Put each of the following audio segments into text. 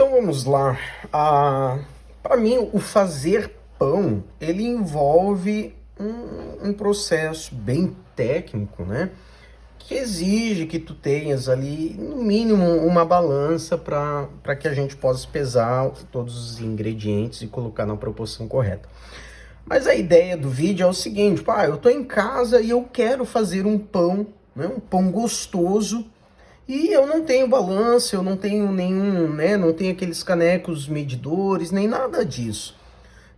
Então vamos lá. Para mim, o fazer pão, ele envolve um processo bem técnico, né? Que exige que tu tenhas ali, no mínimo, uma balança para que a gente possa pesar todos os ingredientes e colocar na proporção correta. Mas a ideia do vídeo é o seguinte, eu tô em casa e eu quero fazer um pão, né? Um pão gostoso, e eu não tenho balança, eu não tenho nenhum, né? Não tenho aqueles canecos medidores, nem nada disso.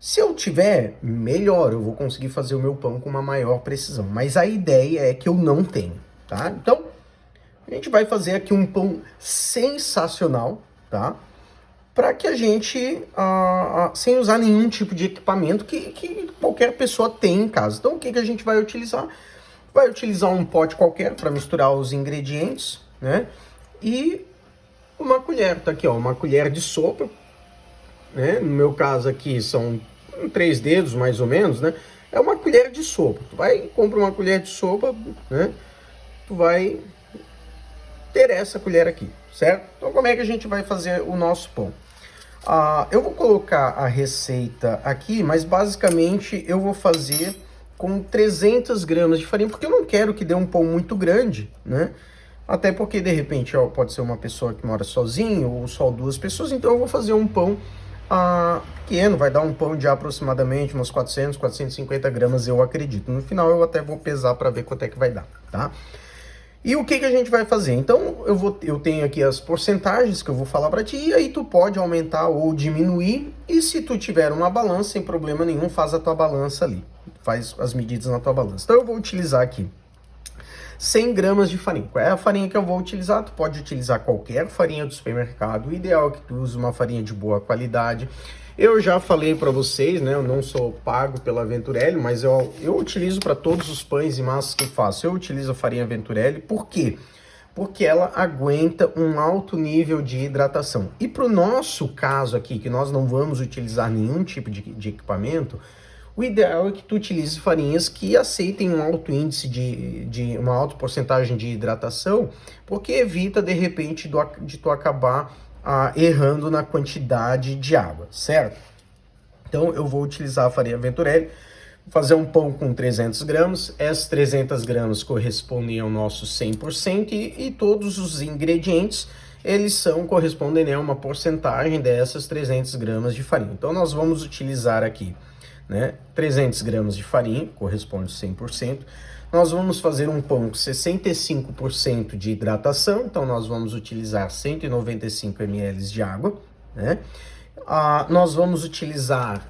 Se eu tiver, melhor, eu vou conseguir fazer o meu pão com uma maior precisão. Mas a ideia é que eu não tenho, tá? Então, a gente vai fazer aqui um pão sensacional, tá? Para que a gente, sem usar nenhum tipo de equipamento que qualquer pessoa tem em casa. Então, o que a gente vai utilizar? Vai utilizar um pote qualquer para misturar os ingredientes, né? E uma colher, tá aqui, ó, uma colher de sopa, né? No meu caso aqui são 3 dedos, mais ou menos, né? É uma colher de sopa. Tu vai compra uma colher de sopa, né? Tu vai ter essa colher aqui, certo? Então, como é que a gente vai fazer o nosso pão? Eu vou colocar a receita aqui, mas basicamente eu vou fazer com 300 gramas de farinha, porque eu não quero que dê um pão muito grande, né? Até porque, de repente, pode ser uma pessoa que mora sozinho ou só 2 pessoas, então eu vou fazer um pão pequeno, vai dar um pão de aproximadamente umas 400, 450 gramas, eu acredito. No final eu até vou pesar para ver quanto é que vai dar, tá? E o que a gente vai fazer? Então, eu tenho aqui as porcentagens que eu vou falar para ti, e aí tu pode aumentar ou diminuir, e se tu tiver uma balança, sem problema nenhum, faz a tua balança ali, faz as medidas na tua balança. Então, eu vou utilizar aqui 100 gramas de farinha. Qual é a farinha que eu vou utilizar? Tu pode utilizar qualquer farinha do supermercado, o ideal é que tu use uma farinha de boa qualidade. Eu já falei para vocês, né? Eu não sou pago pela Venturelli, mas eu utilizo para todos os pães e massas que faço. Eu utilizo a farinha Venturelli, por quê? Porque ela aguenta um alto nível de hidratação. E para o nosso caso aqui, que nós não vamos utilizar nenhum tipo de equipamento, o ideal é que tu utilize farinhas que aceitem um alto índice de uma alta porcentagem de hidratação, porque evita, de repente, de tu acabar errando na quantidade de água, certo? Então, eu vou utilizar a farinha Venturelli, fazer um pão com 300 gramas, essas 300 gramas correspondem ao nosso 100%, e todos os ingredientes, eles correspondem a uma porcentagem dessas 300 gramas de farinha. Então, nós vamos utilizar aqui, né, 300 gramas de farinha, corresponde 100%. Nós vamos fazer um pão com 65% de hidratação, então nós vamos utilizar 195 ml de água, né? Nós vamos utilizar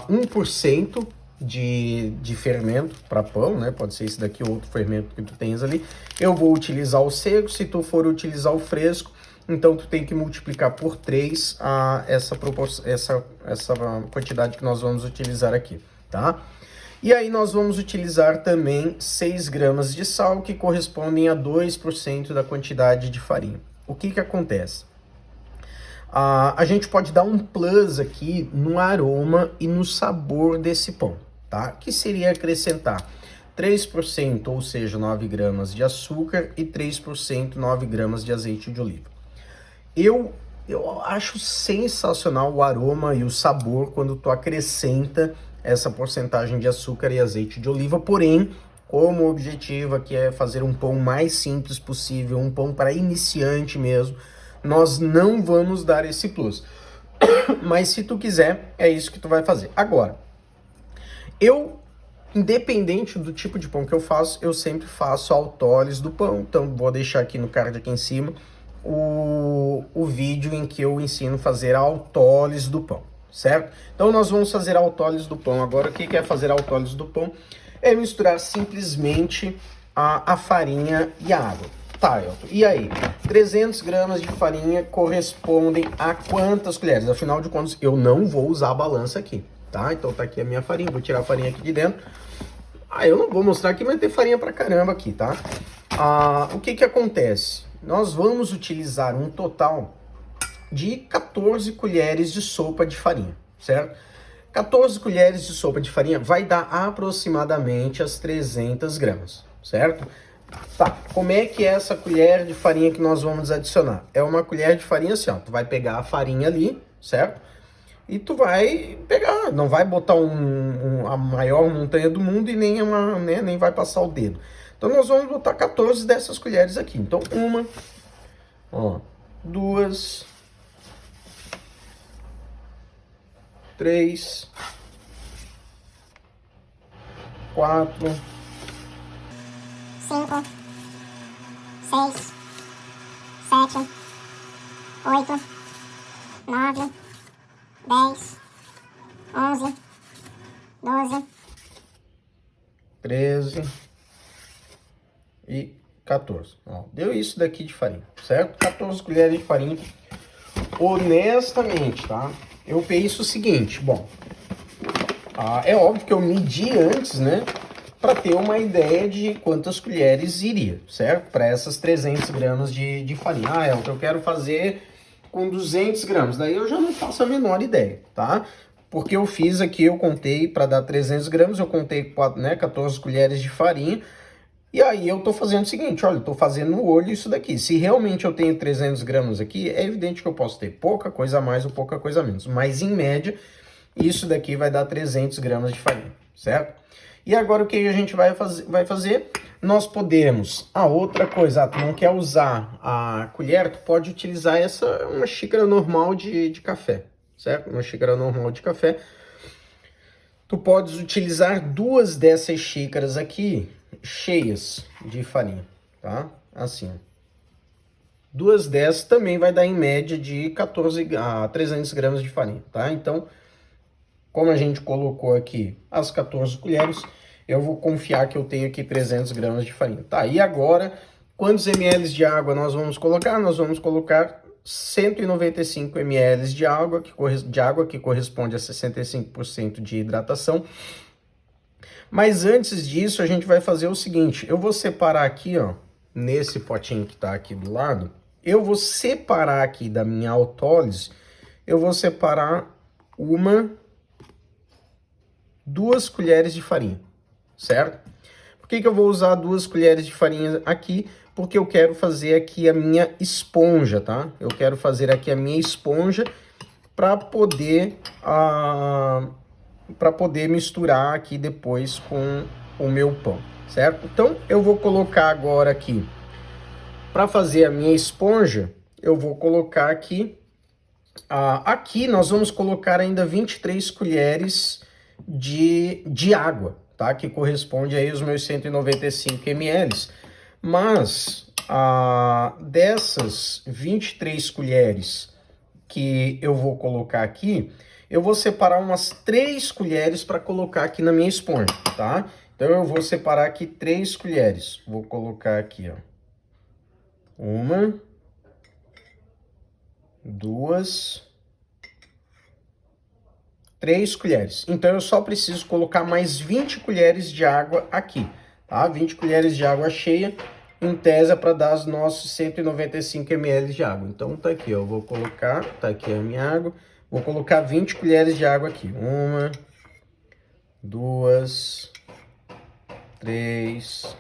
1% de fermento para pão, né? Pode ser esse daqui ou outro fermento que tu tens ali. Eu vou utilizar o seco, se tu for utilizar o fresco, então tu tem que multiplicar por 3 essa quantidade que nós vamos utilizar aqui, tá? E aí nós vamos utilizar também 6 gramas de sal, que correspondem a 2% da quantidade de farinha. O que acontece? A gente pode dar um plus aqui no aroma e no sabor desse pão, tá? Que seria acrescentar 3%, ou seja, 9 gramas de açúcar, e 3%, 9 gramas de azeite de oliva. Eu acho sensacional o aroma e o sabor quando tu acrescenta essa porcentagem de açúcar e azeite de oliva, porém, como o objetivo aqui é fazer um pão mais simples possível, um pão para iniciante mesmo, nós não vamos dar esse plus. Mas se tu quiser, é isso que tu vai fazer. Agora, independente do tipo de pão que eu faço, eu sempre faço autólises do pão. Então, vou deixar aqui no card aqui em cima o vídeo em que eu ensino a fazer a autólise do pão, certo? Então, nós vamos fazer a autólise do pão. Agora, o que é fazer a autólise do pão? É misturar simplesmente a farinha e a água. Tá, Elton, e aí? 300 gramas de farinha correspondem a quantas colheres? Afinal de contas, eu não vou usar a balança aqui, tá? Então, tá aqui a minha farinha, vou tirar a farinha aqui de dentro. Eu não vou mostrar aqui, mas tem farinha pra caramba aqui, tá? O que acontece? Nós vamos utilizar um total de 14 colheres de sopa de farinha, certo? 14 colheres de sopa de farinha vai dar aproximadamente as 300 gramas, certo? Tá, como é que é essa colher de farinha que nós vamos adicionar? É uma colher de farinha assim, ó. Tu vai pegar a farinha ali, certo? E tu vai pegar, não vai botar a maior montanha do mundo e nem, né, nem vai passar o dedo. Então nós vamos botar 14 dessas colheres aqui. Então uma, ó, duas, três, quatro, 5, 6, 7, 8, 9, 10, 11, 12, 13 e 14. Ó, deu isso daqui de farinha, certo? 14 colheres de farinha. Honestamente, tá? Eu penso o seguinte, bom, é óbvio que eu medi antes, né? Para ter uma ideia de quantas colheres iria, certo? Para essas 300 gramas de farinha. Ah, é o que eu quero fazer com 200 gramas. Daí eu já não faço a menor ideia, tá? Porque eu fiz aqui, eu contei para dar 300 gramas, eu contei 14 colheres de farinha. E aí eu tô fazendo o seguinte, olha, eu tô fazendo no olho isso daqui. Se realmente eu tenho 300 gramas aqui, é evidente que eu posso ter pouca coisa a mais ou pouca coisa a menos. Mas em média, isso daqui vai dar 300 gramas de farinha, certo? E agora o que a gente vai fazer? Nós podemos... outra coisa, tu não quer usar a colher, tu pode utilizar uma xícara normal de café, certo? Uma xícara normal de café. Tu podes utilizar 2 dessas xícaras aqui, cheias de farinha, tá? Assim, 2 dessas também vai dar em média de 14 a 300 gramas de farinha, tá? Então, como a gente colocou aqui as 14 colheres, eu vou confiar que eu tenho aqui 300 gramas de farinha. Tá, e agora, quantos ml de água nós vamos colocar? Nós vamos colocar 195 ml de água, que corresponde a 65% de hidratação. Mas antes disso, a gente vai fazer o seguinte, eu vou separar aqui, ó, nesse potinho que tá aqui do lado, eu vou separar aqui da minha autólise, eu vou separar 2 colheres de farinha, certo? Por que eu vou usar 2 colheres de farinha aqui? Porque eu quero fazer aqui a minha esponja, tá? Eu quero fazer aqui a minha esponja para poder misturar aqui depois com o meu pão, certo? Então eu vou colocar agora aqui, para fazer a minha esponja, eu vou colocar aqui, aqui nós vamos colocar ainda 23 colheres de água, tá? Que corresponde aí aos meus 195 ml. Mas dessas 23 colheres que eu vou colocar aqui, eu vou separar umas 3 colheres para colocar aqui na minha esponja, tá? Então eu vou separar aqui 3 colheres. Vou colocar aqui, ó. 1, 2, 3 colheres. Então eu só preciso colocar mais 20 colheres de água aqui, tá? 20 colheres de água cheia, em tese, para dar os nossos 195 ml de água. Então tá aqui, ó, eu vou colocar, tá aqui a minha água, vou colocar 20 colheres de água aqui. 1, 2, 3,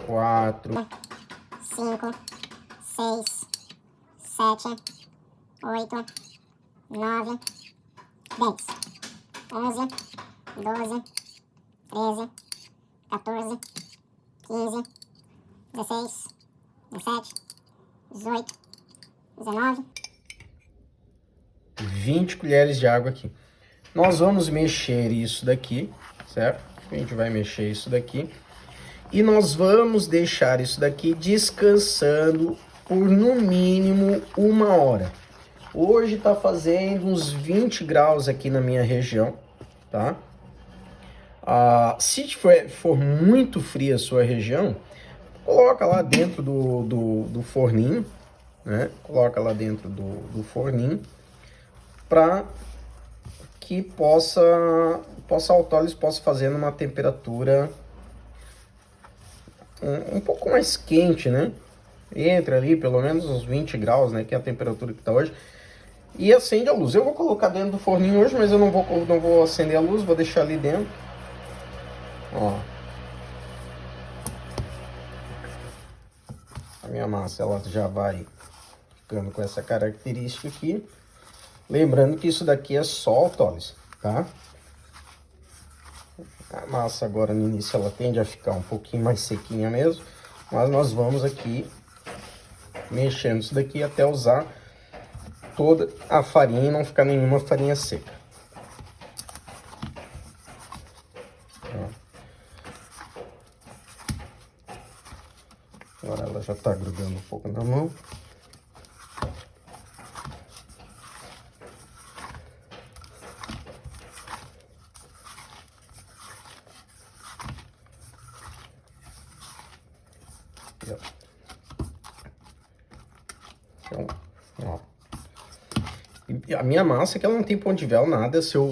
4, 5, 6, 7, 8, 9, 10, 11, 12, 13, 14, 15, 16, 17, 18, 19. 20 colheres de água aqui. Nós vamos mexer isso daqui, certo? A gente vai mexer isso daqui. E nós vamos deixar isso daqui descansando por no mínimo 1 hora. Hoje tá fazendo uns 20 graus aqui na minha região, tá? Se for muito fria a sua região, coloca lá dentro do forninho, né? Coloca lá dentro do forninho para que a autólise possa fazer numa temperatura um pouco mais quente, né? Entra ali pelo menos uns 20 graus, né? Que é a temperatura que tá hoje. E acende a luz. Eu vou colocar dentro do forninho hoje, mas eu não vou acender a luz, vou deixar ali dentro. Ó. A minha massa ela já vai ficando com essa característica aqui. Lembrando que isso daqui é só autólise, tá? A massa agora no início ela tende a ficar um pouquinho mais sequinha mesmo, mas nós vamos aqui mexendo isso daqui até usar toda a farinha e não ficar nenhuma farinha seca. Agora ela já tá grudando um pouco na mão. Então, ó. E a minha massa que ela não tem ponto de véu, nada, se eu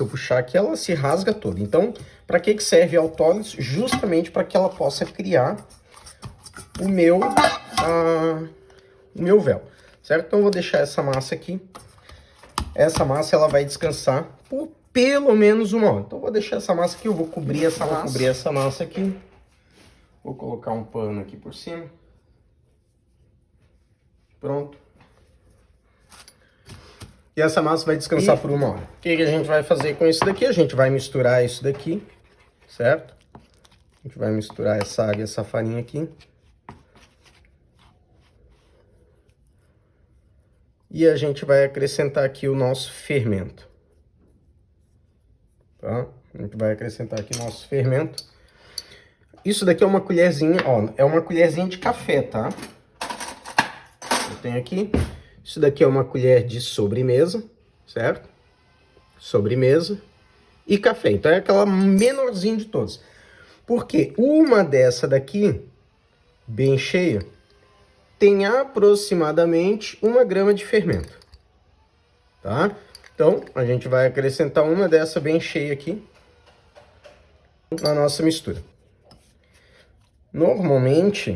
puxar aqui, ela se rasga toda. Então, para que serve a autólise? Justamente para que ela possa criar o meu véu, certo? Então, eu vou deixar essa massa aqui. Essa massa, ela vai descansar por pelo menos 1 hora. Então, eu vou deixar essa massa aqui, eu vou cobrir essa massa aqui. Vou colocar um pano aqui por cima. Pronto. E essa massa vai descansar por 1 hora. O que a gente vai fazer com isso daqui? A gente vai misturar isso daqui, certo? A gente vai misturar essa água e essa farinha aqui. E a gente vai acrescentar aqui o nosso fermento. Tá? A gente vai acrescentar aqui o nosso fermento. Isso daqui é uma colherzinha, ó, é uma colherzinha de café, tá? Eu tenho aqui. Isso daqui é uma colher de sobremesa, certo? Sobremesa e café. Então é aquela menorzinha de todas. Porque uma dessa daqui, bem cheia, tem aproximadamente 1 grama de fermento, tá? Então, a gente vai acrescentar uma dessa bem cheia aqui na nossa mistura. Normalmente,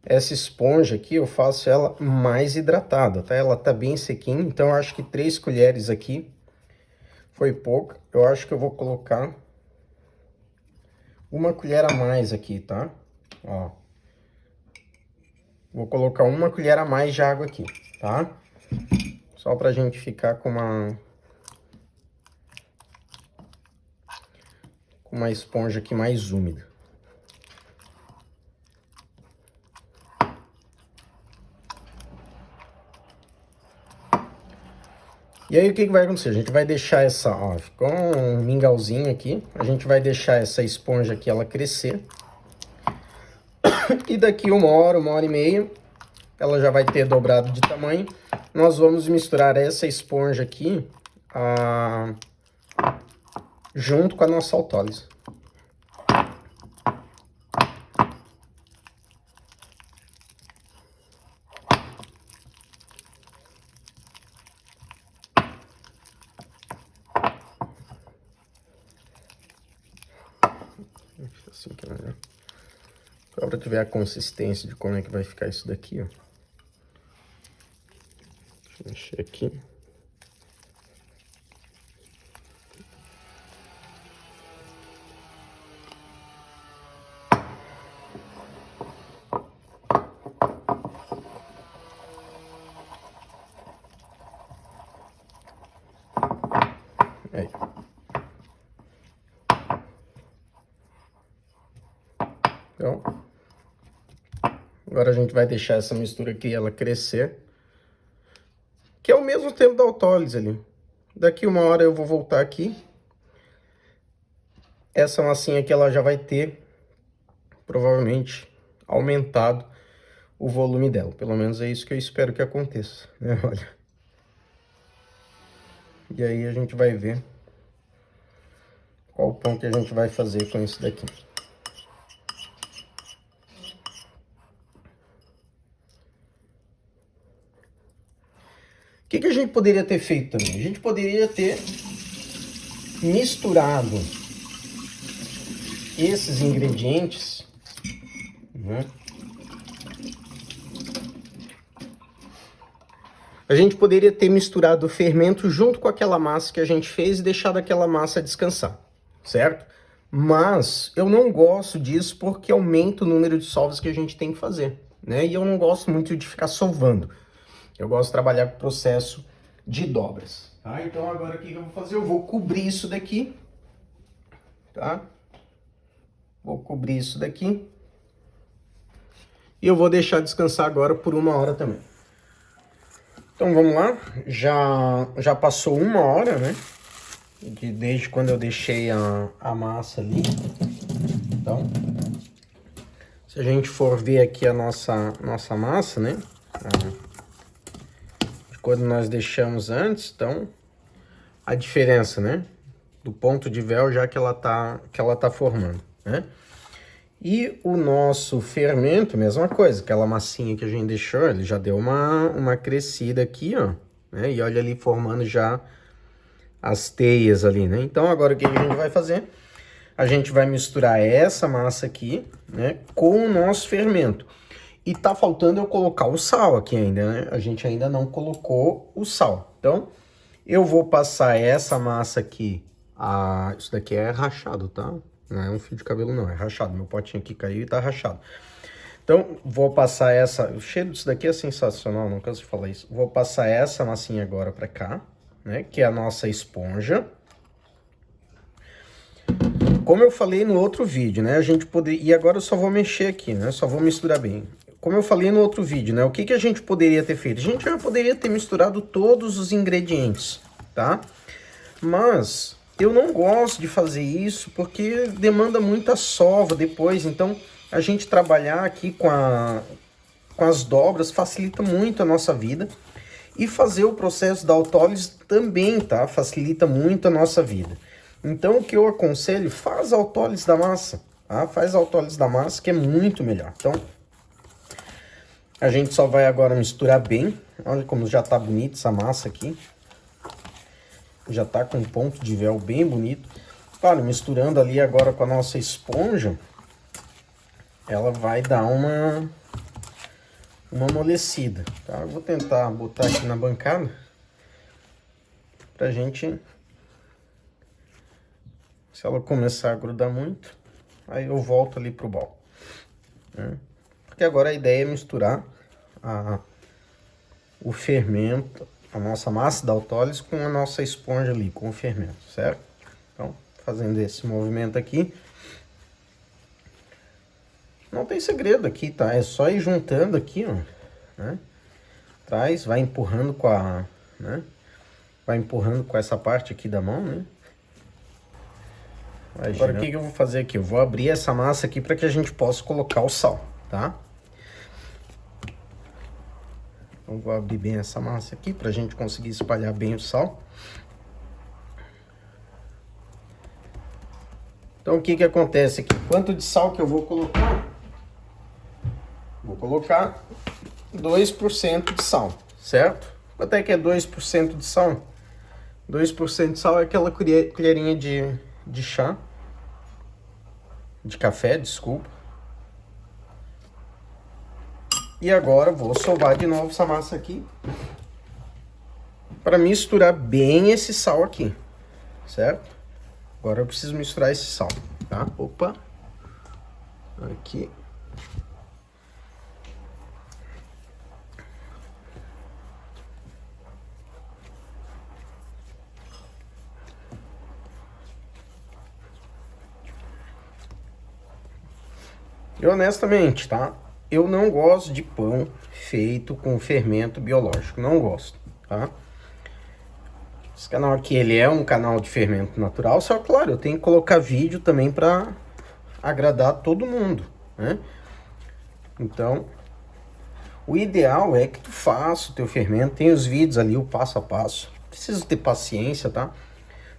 essa esponja aqui, eu faço ela mais hidratada, tá? Ela tá bem sequinha, então eu acho que 3 colheres aqui foi pouco. Eu acho que eu vou colocar 1 colher a mais aqui, tá? Ó. Vou colocar 1 colher a mais de água aqui, tá? Só pra gente ficar com uma esponja aqui mais úmida. E aí, o que vai acontecer? A gente vai deixar essa, ó, ficou um mingauzinho aqui. A gente vai deixar essa esponja aqui, ela crescer. E daqui 1 hora e meia, ela já vai ter dobrado de tamanho. Nós vamos misturar essa esponja aqui junto com a nossa autólise. Assim que é melhor. Só para tu ver a consistência de como é que vai ficar isso daqui, ó. Deixa eu mexer aqui. Aí. Então, agora a gente vai deixar essa mistura aqui, ela crescer. Que é o mesmo tempo da autólise ali. Daqui 1 hora eu vou voltar aqui. Essa massinha aqui, ela já vai ter, provavelmente, aumentado o volume dela. Pelo menos é isso que eu espero que aconteça, né? Olha. E aí a gente vai ver qual o pão que a gente vai fazer com isso daqui. O que a gente poderia ter feito também? A gente poderia ter misturado esses ingredientes, né? A gente poderia ter misturado o fermento junto com aquela massa que a gente fez e deixado aquela massa descansar, certo? Mas eu não gosto disso porque aumenta o número de sovas que a gente tem que fazer, né? E eu não gosto muito de ficar sovando. Eu gosto de trabalhar com o processo de dobras. Tá? Então agora o que eu vou fazer? Eu vou cobrir isso daqui, tá? Vou cobrir isso daqui. E eu vou deixar descansar agora por 1 hora também. Então vamos lá, já passou 1 hora, né? Desde quando eu deixei a massa ali. Então, se a gente for ver aqui a nossa massa, né? De quando nós deixamos antes, então, a diferença, né? Do ponto de véu já que ela tá formando, né? E o nosso fermento, mesma coisa, aquela massinha que a gente deixou, ele já deu uma crescida aqui, ó, né? E olha ali formando já as teias ali, né? Então agora o que a gente vai fazer? A gente vai misturar essa massa aqui, né, com o nosso fermento. E tá faltando eu colocar o sal aqui ainda, né? A gente ainda não colocou o sal. Então, eu vou passar essa massa aqui. Isso daqui é rachado, tá? Não é um fio de cabelo, não. É rachado. Meu potinho aqui caiu e tá rachado. Então, vou passar essa... O cheiro disso daqui é sensacional, não canso de falar isso. Vou passar essa massinha agora pra cá, né? Que é a nossa esponja. Como eu falei no outro vídeo, né? A gente poderia... E agora eu só vou mexer aqui, né? Só vou misturar bem. Como eu falei no outro vídeo, né? O que a gente poderia ter feito? A gente já poderia ter misturado todos os ingredientes, tá? Mas eu não gosto de fazer isso porque demanda muita sova depois. Então, a gente trabalhar aqui com as dobras facilita muito a nossa vida. E fazer o processo da autólise também, tá? Facilita muito a nossa vida. Então, o que eu aconselho, faz a autólise da massa, tá? Faz a autólise da massa, que é muito melhor. Então, a gente só vai agora misturar bem. Olha como já tá bonita essa massa aqui. Já tá com um ponto de véu bem bonito. Claro, misturando ali agora com a nossa esponja, ela vai dar uma amolecida, tá? Eu vou tentar botar aqui na bancada pra gente... Se ela começar a grudar muito, aí eu volto ali pro bol, né? Porque agora a ideia é misturar o fermento, a nossa massa da autólise com a nossa esponja ali, com o fermento, certo? Então, fazendo esse movimento aqui. Não tem segredo aqui, tá? É só ir juntando aqui, ó, né? Traz, vai empurrando com né? Vai empurrando com essa parte aqui da mão, né? Agora o que eu vou fazer aqui? Eu vou abrir essa massa aqui para que a gente possa colocar o sal, tá? Então vou abrir bem essa massa aqui para a gente conseguir espalhar bem o sal. Então o que acontece aqui? Quanto de sal que eu vou colocar? Vou colocar 2% de sal, certo? Quanto é que é 2% de sal? 2% de sal é aquela colherinha de chá, de café, desculpa. E agora vou sovar de novo essa massa aqui para misturar bem esse sal aqui, certo? Agora eu preciso misturar esse sal, tá? Opa, aqui. E honestamente, tá? Eu não gosto de pão feito com fermento biológico, não gosto, tá? Esse canal aqui, ele é um canal de fermento natural, só claro, eu tenho que colocar vídeo também para agradar todo mundo, né? Então, o ideal é que tu faça o teu fermento, tem os vídeos ali, o passo a passo. Precisa ter paciência, tá?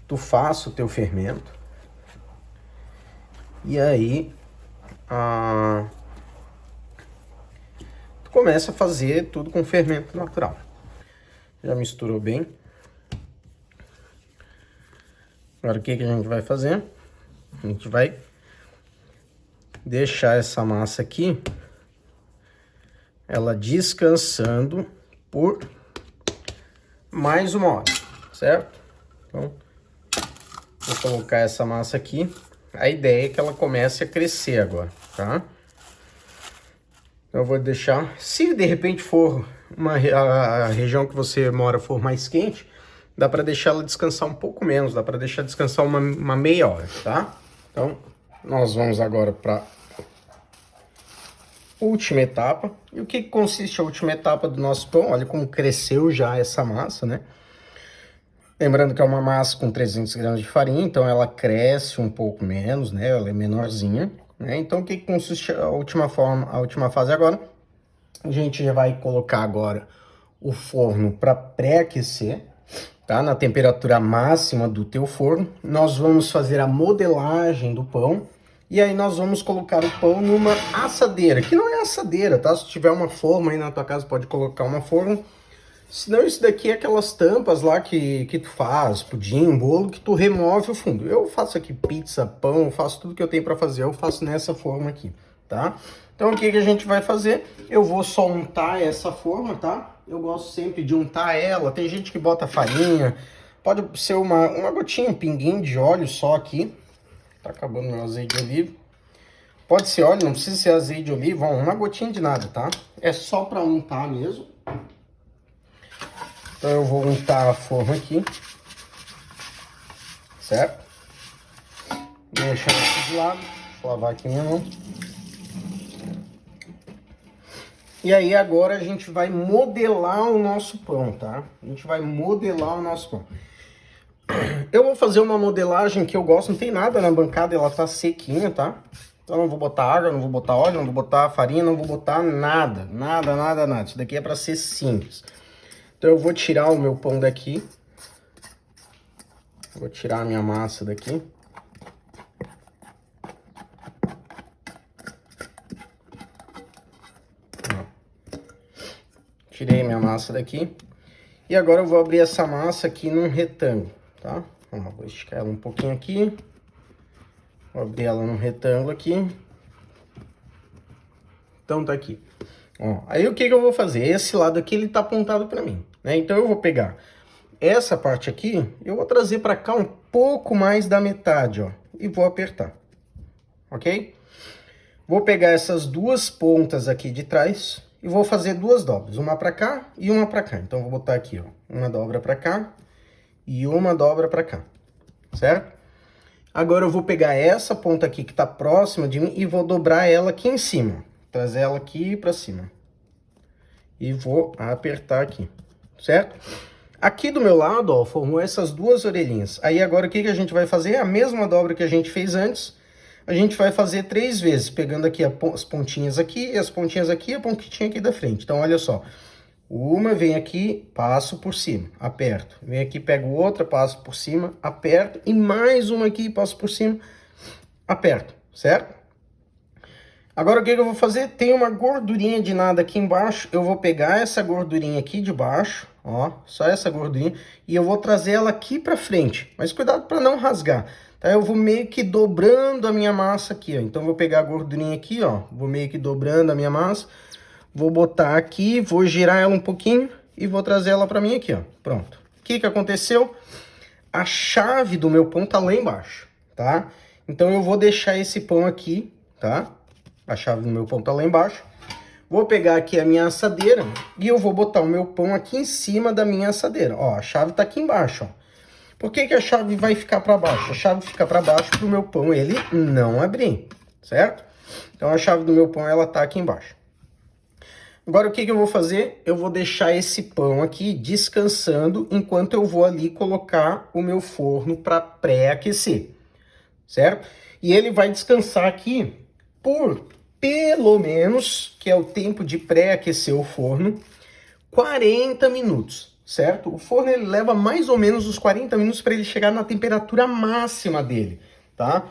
Tu faça o teu fermento. E aí, tu começa a fazer tudo com fermento natural. Já misturou bem. Agora o que a gente vai fazer? A gente vai deixar essa massa aqui, ela descansando por mais 1 hora, certo? Então, vou colocar essa massa aqui. a ideia é que ela comece a crescer agora, tá? Então eu vou deixar, se de repente for a região que você mora for mais quente, dá para deixar ela descansar um pouco menos, dá para deixar descansar uma meia hora, tá? Então nós vamos agora para última etapa. E o que consiste a última etapa do nosso pão? Olha como cresceu já essa massa, né? Lembrando que é uma massa com 300 gramas de farinha, então ela cresce um pouco menos, né? Ela é menorzinha, né? Então o que consiste a última fase agora? A gente já vai colocar agora o forno para pré-aquecer, tá? Na temperatura máxima do teu forno. Nós vamos fazer a modelagem do pão. E aí nós vamos colocar o pão numa assadeira, que não é assadeira, tá? Se tiver uma forma aí na tua casa, pode colocar uma forma. Senão isso daqui é aquelas tampas lá que tu faz, pudim, bolo, que tu remove o fundo. Eu faço aqui pizza, pão, faço tudo que eu tenho para fazer, eu faço nessa forma aqui, tá? Então o que a gente vai fazer? Eu vou só untar essa forma, tá? Eu gosto sempre de untar ela, tem gente que bota farinha, pode ser uma gotinha, um pinguinho de óleo só aqui. Tá acabando meu azeite de oliva. Pode ser óleo, não precisa ser azeite de oliva, uma gotinha de nada, tá? É só para untar mesmo. Então eu vou untar a forma aqui, certo? Deixa ela aqui de lado, deixa eu lavar aqui minha mão. E aí agora a gente vai modelar o nosso pão, tá? A gente vai modelar o nosso pão. Eu vou fazer uma modelagem que eu gosto, não tem nada na bancada, ela tá sequinha, tá? Então não vou botar água, não vou botar óleo, não vou botar farinha, não vou botar nada. Nada. Isso daqui é para ser simples. Então eu vou tirar o meu pão daqui. Vou tirar a minha massa daqui. Tirei minha massa daqui. E agora eu vou abrir essa massa aqui num retângulo, tá? Vou esticar ela um pouquinho aqui. Vou abrir ela num retângulo aqui. Então tá aqui. Ó, aí o que eu vou fazer? Esse lado aqui ele tá apontado para mim, né? Então eu vou pegar essa parte aqui, eu vou trazer para cá um pouco mais da metade, ó, e vou apertar, ok? Vou pegar essas duas pontas aqui de trás e vou fazer duas dobras, uma para cá e uma para cá. Então vou botar aqui, ó, uma dobra para cá e uma dobra para cá, certo? Agora eu vou pegar essa ponta aqui que tá próxima de mim e vou dobrar ela aqui em cima. Trazer ela aqui para cima. E vou apertar aqui, certo? Aqui do meu lado, ó, formou essas duas orelhinhas. Aí agora o que a gente vai fazer? A mesma dobra que a gente fez antes, a gente vai fazer 3 vezes, pegando aqui as pontinhas aqui, e as pontinhas aqui e a pontinha aqui da frente. Então olha só, uma vem aqui, passo por cima, aperto. Vem aqui, pego outra, passo por cima, aperto. E mais uma aqui, passo por cima, aperto, certo? Agora o que eu vou fazer? Tem uma gordurinha de nada aqui embaixo. Eu vou pegar essa gordurinha aqui de baixo, ó, só essa gordurinha, e eu vou trazer ela aqui pra frente. Mas cuidado para não rasgar, tá? Eu vou meio que dobrando a minha massa aqui, ó. Então eu vou pegar a gordurinha aqui, ó, vou meio que dobrando a minha massa, vou botar aqui, vou girar ela um pouquinho e vou trazer ela pra mim aqui, ó. Pronto. O que aconteceu? A chave do meu pão tá lá embaixo, tá? Então eu vou deixar esse pão aqui, tá? A chave do meu pão tá lá embaixo. Vou pegar aqui a minha assadeira e eu vou botar o meu pão aqui em cima da minha assadeira. Ó, a chave tá aqui embaixo, ó. Por que a chave vai ficar para baixo? A chave fica para baixo pro meu pão ele não abrir, certo? Então a chave do meu pão ela tá aqui embaixo. Agora o que eu vou fazer? Eu vou deixar esse pão aqui descansando enquanto eu vou ali colocar o meu forno para pré-aquecer, certo? E ele vai descansar aqui por pelo menos, que é o tempo de pré-aquecer o forno, 40 minutos, certo? O forno ele leva mais ou menos os 40 minutos para ele chegar na temperatura máxima dele, tá?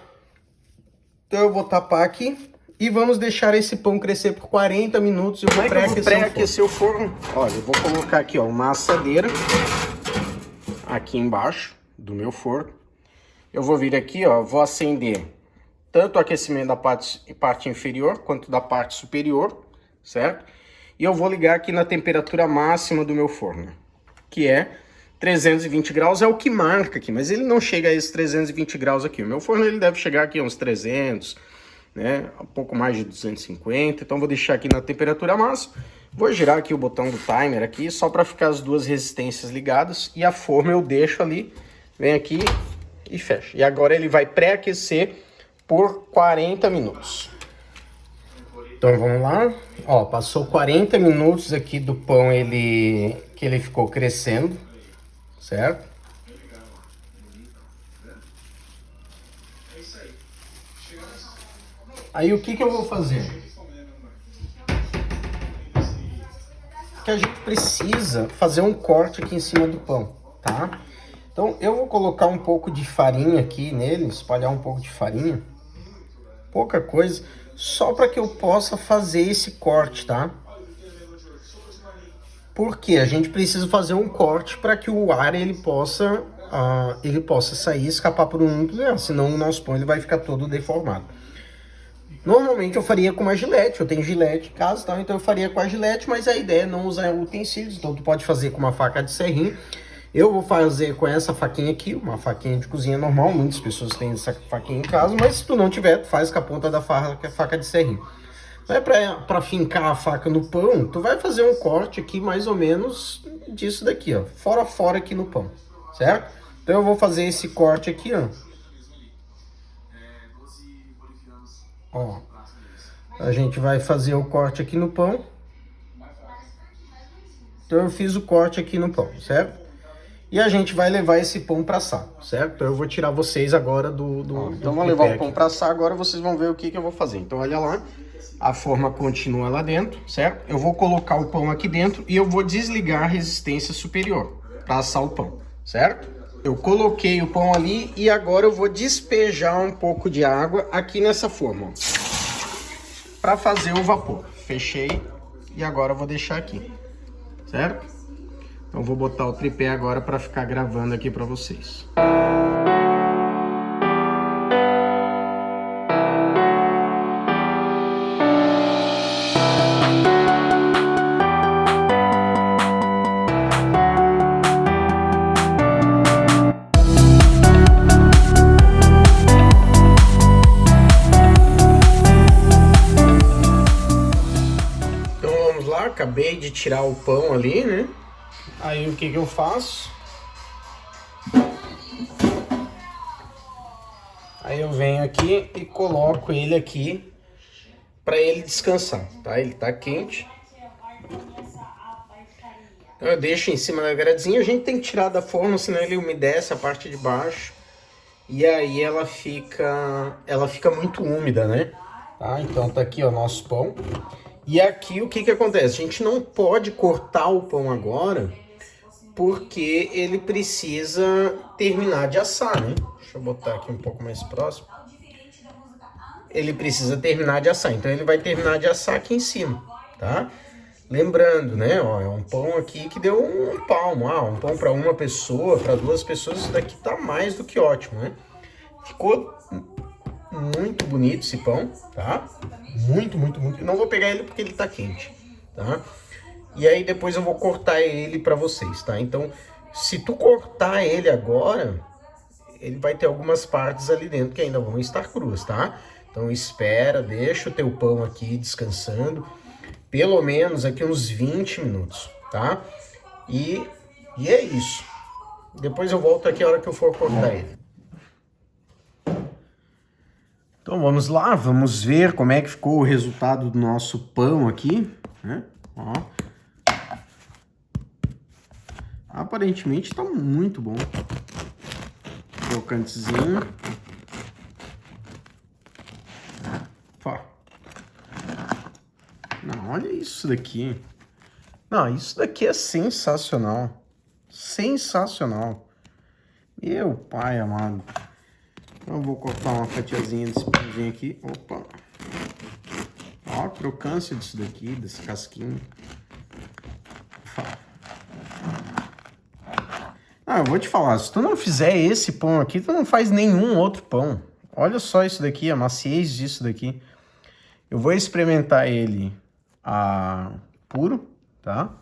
Então eu vou tapar aqui e vamos deixar esse pão crescer por 40 minutos. Eu vou pré-aquecer o forno. Olha, eu vou colocar aqui, ó, uma assadeira aqui embaixo do meu forno. Eu vou vir aqui, ó, vou acender tanto o aquecimento da parte inferior quanto da parte superior, certo? E eu vou ligar aqui na temperatura máxima do meu forno, que é 320 graus é o que marca aqui, mas ele não chega a esses 320 graus aqui. O meu forno ele deve chegar aqui a uns 300, né? Um pouco mais de 250. Então vou deixar aqui na temperatura máxima. Vou girar aqui o botão do timer aqui, só para ficar as duas resistências ligadas. E a forma eu deixo ali, vem aqui e fecha. E agora ele vai pré-aquecer por 40 minutos. Então vamos lá. Ó, passou 40 minutos aqui do pão que ele ficou crescendo, certo? Aí o que eu vou fazer? Que a gente precisa fazer um corte aqui em cima do pão, tá? Então eu vou colocar um pouco de farinha aqui nele, espalhar um pouco de farinha, pouca coisa, só para que eu possa fazer esse corte, tá? Porque a gente precisa fazer um corte para que o ar ele possa sair, escapar por um lugar, senão o nosso pão ele vai ficar todo deformado. Normalmente eu faria com uma gilete, eu tenho gilete em casa, tá? Então eu faria com a gilete, mas a ideia é não usar utensílios, então tu pode fazer com uma faca de serrinho. Eu vou fazer com essa faquinha aqui, uma faquinha de cozinha normal, muitas pessoas têm essa faquinha em casa, mas se tu não tiver, tu faz com a ponta da faca de serrinho. Não é pra fincar a faca no pão, tu vai fazer um corte aqui mais ou menos disso daqui, ó, fora aqui no pão, certo? Então eu vou fazer esse corte aqui, ó. Ó, a gente vai fazer o corte aqui no pão. Então eu fiz o corte aqui no pão, certo? E a gente vai levar esse pão para assar, certo? Então eu vou tirar vocês agora Então vamos levar o pão para assar, agora vocês vão ver o que eu vou fazer. Então olha lá, a forma continua lá dentro, certo? Eu vou colocar o pão aqui dentro e eu vou desligar a resistência superior para assar o pão, certo? Eu coloquei o pão ali e agora eu vou despejar um pouco de água aqui nessa forma, para fazer o vapor. Fechei e agora eu vou deixar aqui, certo? Então vou botar o tripé agora para ficar gravando aqui para vocês. Acabei de tirar o pão ali, né? Aí o que eu faço? Aí eu venho aqui e coloco ele aqui para ele descansar, tá? Ele tá quente. Então eu deixo em cima da gradezinha. A gente tem que tirar da forma, senão ele umedece a parte de baixo. E aí ela fica muito úmida, né? Tá? Então tá aqui ó, nosso pão. E aqui o que acontece? A gente não pode cortar o pão agora, porque ele precisa terminar de assar, né? Deixa eu botar aqui um pouco mais próximo. Ele precisa terminar de assar, então ele vai terminar de assar aqui em cima, tá? Lembrando, né? Ó, é um pão aqui que deu um palmo. Um pão para uma pessoa, para duas pessoas, isso daqui tá mais do que ótimo, né? Ficou muito bonito esse pão, tá? Muito. Não vou pegar ele porque ele tá quente, tá? E aí depois eu vou cortar ele pra vocês, tá? Então, se tu cortar ele agora, ele vai ter algumas partes ali dentro que ainda vão estar cruas, tá? Então espera, deixa o teu pão aqui descansando, pelo menos aqui uns 20 minutos, tá? E é isso. Depois eu volto aqui a hora que eu for cortar ele. Então vamos lá, vamos ver como é que ficou o resultado do nosso pão aqui, né? Ó. Aparentemente tá muito bom. Crocantezinho. Ó. Não, olha isso daqui. Não, isso daqui é sensacional. Sensacional. Meu pai amado. Então eu vou cortar uma fatiazinha desse pãozinho aqui. Opa! Ó a crocância disso daqui, desse casquinho. Eu vou te falar, se tu não fizer esse pão aqui, tu não faz nenhum outro pão. Olha só isso daqui, a maciez disso daqui. Eu vou experimentar ele puro, tá?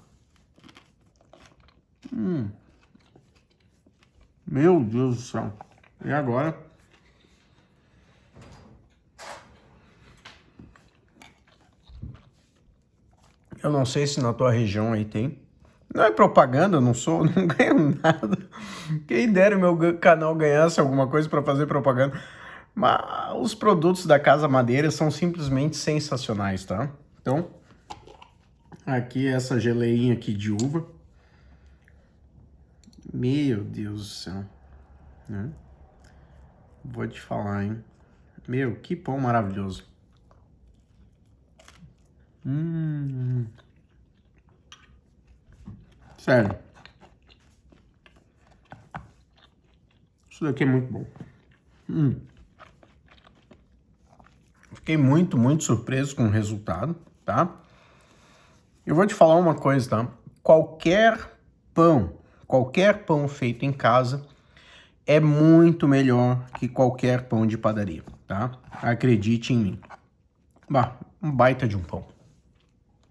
Meu Deus do céu. E agora? Eu não sei se na tua região aí tem. Não é propaganda, não ganho nada. Quem dera o meu canal ganhasse alguma coisa para fazer propaganda. Mas os produtos da Casa Madeira são simplesmente sensacionais, tá? Então, aqui essa geleinha aqui de uva. Meu Deus do céu. Né? Vou te falar, hein? Meu, que pão maravilhoso. Sério. Isso daqui é muito bom. Fiquei muito, muito surpreso com o resultado, tá? Eu vou te falar uma coisa, tá? Qualquer pão feito em casa é muito melhor que qualquer pão de padaria, tá? Acredite em mim. Bah, um baita de um pão.